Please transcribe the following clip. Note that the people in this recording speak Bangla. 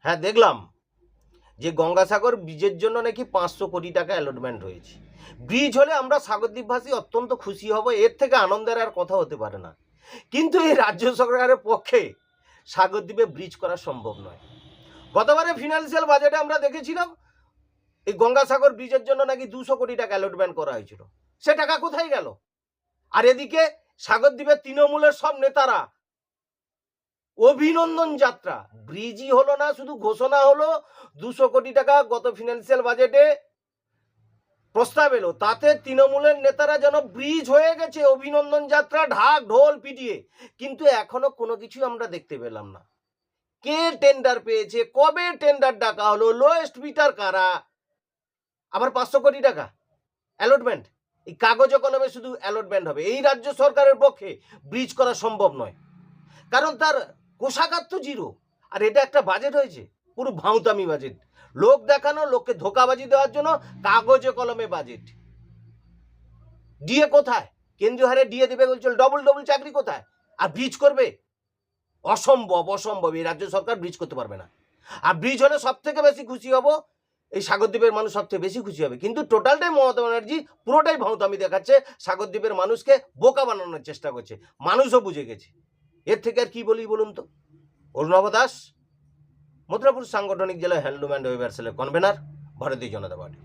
হ্যাঁ, দেখলাম যে গঙ্গাসাগর ব্রিজের জন্য নাকি 500 কোটি টাকা অ্যালটমেন্ট হয়েছে। ব্রিজ হলে আমরা সাগরদ্বীপবাসী অত্যন্ত খুশি হব, এর থেকে আনন্দের আর কথা হতে পারে না। কিন্তু এই রাজ্য সরকারের পক্ষে সাগরদ্বীপে ব্রিজ করা সম্ভব নয়। গতবারে ফিনান্সিয়াল বাজেটে আমরা দেখেছিলাম এই গঙ্গাসাগর ব্রিজের জন্য নাকি 200 কোটি টাকা অ্যালটমেন্ট করা হয়েছিল। সে টাকা কোথায় গেল? আর এদিকে সাগরদ্বীপের তৃণমূলের সব নেতারা অভিনন্দন যাত্রা, ব্রিজই হলো না, শুধু ঘোষণা হলো 200 কোটি টাকা গত ফিনান্সিয়াল বাজেটে প্রস্তাব এলো, তাতে তৃণমূলের নেতারা যেন ব্রিজ হয়ে গেছে, অভিনন্দন যাত্রা, ঢাক ঢোল পিটিয়ে। কিন্তু এখনো কোনো কিছু আমরা দেখতে পেলাম না। কে টেন্ডার পেয়েছে, কবে টেন্ডার ডাকা হলো, লোয়েস্ট বিটার কারা, আবার 500 কোটি টাকা অ্যালটমেন্ট। এই কাগজে কলমে শুধু অ্যালটমেন্ট হবে। এই রাজ্য সরকারের পক্ষে ব্রিজ করা সম্ভব নয়, কারণ তার কোষাগার তো জিরো। আর এটা একটা বাজেট হয়েছে পুরো ভাঁওতামি বাজেট, লোক দেখানো, লোককে ধোকাবাজি দেওয়ার জন্য কাগজে কলমে বাজেট। ডিএ কোথায়? কেন্দ্রীয় হারে ডিএ দেবে বলছিল, ডবল ডবল চাকরি কোথায়? আর ব্রিজ করবে? অসম্ভব, অসম্ভব। এই রাজ্য সরকার ব্রিজ করতে পারবে না। আর ব্রিজ হলে সব থেকে বেশি খুশি হব, এই সাগরদ্বীপের মানুষ সবচেয়ে বেশি খুশি হবে। কিন্তু টোটালটাই মমতা ব্যানার্জি পুরোটাই ভাঁওতামি দেখাচ্ছে, সাগরদ্বীপের মানুষকে বোকা বানানোর চেষ্টা করছে। মানুষও বুঝে গেছে। এর থেকে আর কি বলি বলুন তো? অরুণাভ দাস, মথুরাপুর সাংগঠনিক জেলা হ্যান্ডলুম অ্যান্ড ওয়েভার সেলের কনভেনার, ভারতীয় জনতা পার্টি।